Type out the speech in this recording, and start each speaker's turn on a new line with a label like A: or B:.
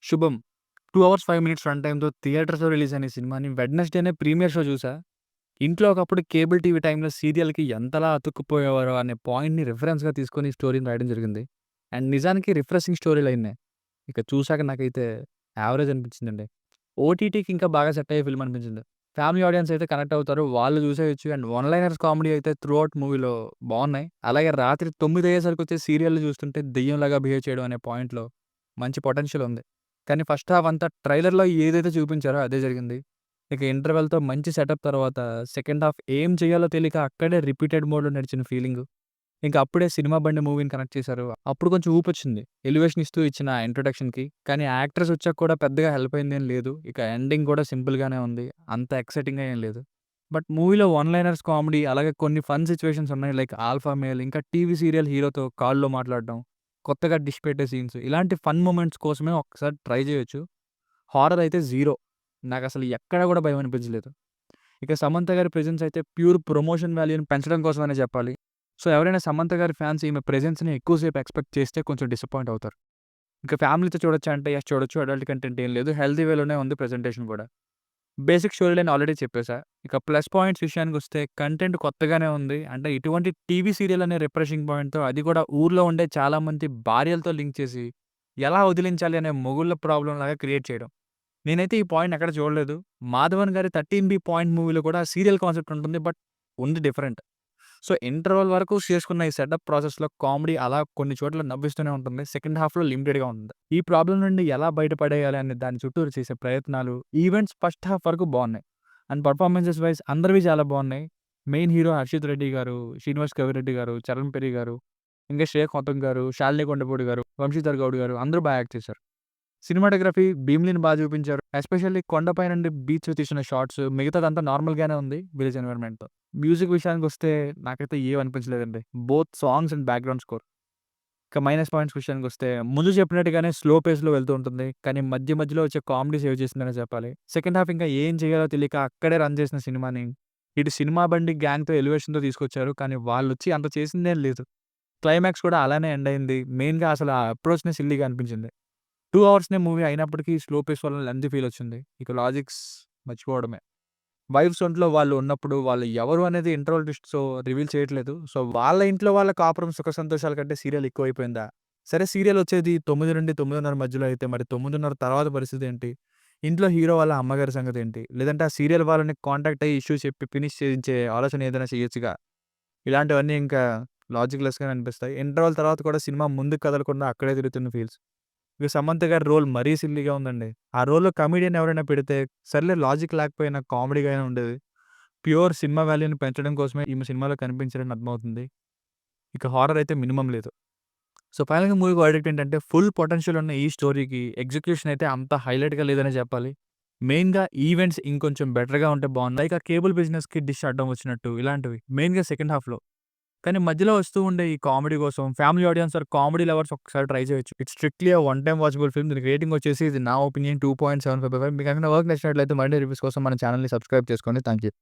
A: 'శుభం' 2 hours 5 minutes run టైమ్‌తో థియేటర్స్‌లో release అయిన ఈ సినిమాని వెడ్నెస్‌డేనే ప్రీమియర్ షో చూసా. ఇంట్లో ఒకప్పుడు కేబుల్ టీవీ టైమ్‌లో సీరియల్‌కి ఎంతలా అతుక్కుపోయేవారో అనే పాయింట్‌ని రిఫరెన్స్‌గా తీసుకొని ఈ స్టోరీని రాయడం జరిగింది. అండ్ నిజానికి రిఫ్రెషింగ్ స్టోరీ లైనే. ఇక చూసాక నాకైతే యావరేజ్ అనిపించిందండి. ఓటీటీకి ఇంకా బాగా సెట్ అయ్యే ఫిల్మ్ అనిపించింది. ఫ్యామిలీ ఆడియన్స్ అయితే కనెక్ట్ అవుతారు. వాళ్ళు చూసేయొచ్చు. అండ్ వన్ లైనర్స్ కామెడీ అయితే త్రూ ఔట్ మూవీలో బావున్నాయి. అలాగే రాత్రి 9 అయ్యేసరికొచ్చే సీరియల్‌లు చూస్తుంటే దెయ్యంలాగా బిహేవ్ చేయడం అనే పాయింట్‌లో మంచి పొటెన్షియల్ ఉంది. కానీ ఫస్ట్ హాఫ్ అంతా ట్రైలర్‌లో ఏదైతే చూపించారో అదే జరిగింది. ఇక ఇంటర్వెల్‌తో మంచి సెటప్ తర్వాత సెకండ్ హాఫ్ ఏం చేయాలో తెలియక అక్కడే రిపీటెడ్ మోడ్‌లో నడిచిన ఫీలింగు. ఇంక అప్పుడే సినిమా బండి మూవీని కనెక్ట్ చేశారు. అప్పుడు కొంచెం ఊపొచ్చింది. ఎలివేషన్ ఇస్తూ ఇచ్చిన ఇంట్రొడక్షన్‌కి. కానీ యాక్టర్స్ వచ్చాక కూడా పెద్దగా హెల్ప్ అయిందేం లేదు. ఇక ఎండింగ్ కూడా సింపుల్‌గానే ఉంది. అంత ఎక్సైటింగ్‌గా ఏం లేదు. బట్ మూవీలో వన్ లైనర్స్ కామెడీ అలాగే కొన్ని ఫన్ సిట్యుయేషన్స్ ఉన్నాయి. లైక్ ఆల్ఫా మేల్ ఇంకా టీవీ సీరియల్ హీరోతో కాల్‌లో మాట్లాడడం, కొత్తగా డిష్ పెట్టే సీన్స్ ఇలాంటి ఫన్ మొమెంట్స్ కోసమే ఒక్కసారి ట్రై చేయొచ్చు. హారర్ అయితే జీరో. నాకసలు ఎక్కడ కూడా భయం అనిపించలేదు. ఇక సమంత గారి ప్రెజెన్స్ అయితే ప్యూర్ ప్రమోషన్ వాల్యూని పెంచడం కోసమనే చెప్పాలి. సో, ఎవరైనా సమంత గారి ఫ్యాన్స్ ఈమె ప్రెజెన్స్‌ని ఎక్కువ సేపు ఎక్స్‌పెక్ట్ చేస్తే కొంచెం డిసప్పాయింట్ అవుతారు. ఇక ఫ్యామిలీతో చూడొచ్చా అంటే యెస్ చూడొచ్చు. అడల్ట్ కంటెంట్ ఏం లేదు. హెల్తీ వేలోనే ఉంది ప్రెజెంటేషన్ కూడా. బేసిక్ స్టోరీ లైన్ ఆల్రెడీ చెప్పేసా. ఇక ప్లస్ పాయింట్స్ విషయానికొస్తే కంటెంట్ కొత్తగానే ఉంది. అంటే ఇటువంటి టీవీ సీరియల్ అనే రిఫ్రెషింగ్ పాయింట్‌తో అది కూడా ఊర్లో ఉండే చాలామంది భార్యలతో లింక్ చేసి ఎలా వదిలించాలి అనే మొగుళ్ళ ప్రాబ్లమ్ లాగా క్రియేట్ చేయడం. నేనైతే ఈ పాయింట్‌ని ఎక్కడ చూడలేదు. మాధవన్ గారి 13 పాయింట్ మూవీలో కూడా సీరియల్ కాన్సెప్ట్ ఉంటుంది. బట్ ఉంది డిఫరెంట్. సో, ఇంటర్వల్ వరకు చేసుకున్న ఈ సెటప్ ప్రాసెస్‌లో కామెడీ అలా కొన్ని చోట్ల నవ్విస్తూనే ఉంటుంది. సెకండ్ హాఫ్‌లో లిమిటెడ్‌గా ఉంది. ఈ ప్రాబ్లమ్ నుండి ఎలా బయటపడేయాలి అనే దాని చుట్టూరు చేసే ప్రయత్నాలు, ఈవెంట్స్ ఫస్ట్ హాఫ్ వరకు బావున్నాయి. అండ్ పెర్ఫార్మన్సెస్ వైస్ అందరివి చాలా బావున్నాయి. మెయిన్ హీరో హర్షిత్ రెడ్డి గారు, శ్రీనివాస్ కవిరెడ్డి గారు, చరణ్ పెరి గారు, ఇంకా శ్రేయ కోతం గారు, శాలిని కొండపూడి గారు, వంశీధర్ గౌడ్ గారు అందరూ యాక్ట్ చేశారు. సినిమాటోగ్రఫీ భీమ్లిని చూపించారు. ఎస్పెషల్లీ కొండపై నుండి బీచ్‌లో తీసిన షాట్స్ మిగతాదంతా నార్మల్‌గానే ఉంది విలేజ్ ఎన్విరాన్మెంట్‌తో. మ్యూజిక్ విషయానికొస్తే నాకైతే ఏం అనిపించలేదండి. Both songs and background score. ఇక మైనస్ పాయింట్స్ విషయానికొస్తే ముందు చెప్పినట్టుగానే స్లో పేస్‌లో వెళ్తూ ఉంటుంది. కానీ మధ్య మధ్యలో వచ్చే కామెడీ సేవ్ చేసిందనే చెప్పాలి. సెకండ్ హాఫ్ ఇంకా ఏం చేయాలో తెలియక అక్కడే రన్ చేసిన సినిమాని ఇటు సినిమా బండి గ్యాంగ్‌తో ఎలివేషన్‌తో తీసుకొచ్చారు. కానీ వాళ్ళొచ్చి అంత చేసిందేం లేదు. క్లైమాక్స్ కూడా అలానే ఎండ్ అయింది. మెయిన్‌గా అసలు ఆ అప్రోచ్‌నే సిల్లీగా అనిపించింది. 2 అవర్స్‌నే మూవీ అయినప్పటికీ స్లో పేస్ వల్ల లెంతీ ఫీలొచ్చింది. ఇక లాజిక్స్ మర్చిపోవడమే. వైఫ్స్ ఒంట్లో వాళ్ళు ఉన్నప్పుడు వాళ్ళు ఎవరు అనేది ఇంటర్వల్ ట్విస్ట్‌తో రివీల్ చేయట్లేదు. సో, వాళ్ళ ఇంట్లో వాళ్ళ కాపురం సుఖ సంతోషాల కంటే సీరియల్ ఎక్కువైపోయిందా? సరే సీరియల్ వచ్చేది 9-9:30 మధ్యలో అయితే మరి 9:30 తర్వాత పరిస్థితి ఏంటి? ఇంట్లో హీరో వాళ్ళ అమ్మగారి సంగతేంటి? లేదంటే ఆ సీరియల్ వాళ్ళని కాంటాక్ట్ అయ్యి ఇష్యూ చెప్పి ఫినిష్ చేయించే ఆలోచన ఏదైనా చేయొచ్చుగా. ఇలాంటివన్నీ ఇంకా లాజిక్‌లెస్‌గానే అనిపిస్తాయి. ఇంటర్వల్ తర్వాత కూడా సినిమా ముందుకు కదలకుండా అక్కడే తిరుగుతున్న ఫీల్స్. ఇక సమంత గారి రోల్ మరీ సిల్లీగా ఉందండి. ఆ రోల్‌లో కమెడియన్ ఎవరైనా పెడితే సర్లే లాజిక్ లేకపోయినా కామెడీగానే ఉండేది. ప్యూర్ సినిమా వాల్యూని పెంచడం కోసమే ఈమె సినిమాలో కనిపించారని అర్థమవుతుంది. ఇక హారర్ అయితే మినిమమ్ లేదు. సో, ఫైనల్‌గా మూవీ వర్డిక్ట్ ఏంటంటే ఫుల్ పొటెన్షియల్ ఉన్న ఈ స్టోరీకి ఎగ్జిక్యూషన్ అయితే అంత హైలైట్‌గా లేదనే చెప్పాలి. మెయిన్‌గా ఈవెంట్స్ ఇంకొంచెం బెటర్‌గా ఉంటే బావుండు. లైక్ ఆ కేబుల్ బిజినెస్‌కి డిష్ అడ్డం వచ్చినట్టు ఇలాంటివి. మెయిన్‌గా సెకండ్ హాఫ్‌లో. కానీ మధ్యలో వస్తూ ఉండే ఈ కామెడీ కోసం family audience or comedy lovers ఒక్కసారి ట్రై చేయొచ్చు. It's strictly a one time watchable film. దీనికి రేటింగ్ వచ్చేసి ఇది నా ఒపీనియన్ 2.75/5. మీకేమైనా వర్క్ నచ్చినట్లయితే మరిన్ని రివ్యూస్ కోసం మన ఛానెల్‌ని సబ్స్క్రైబ్ చేసుకోండి. Thank you.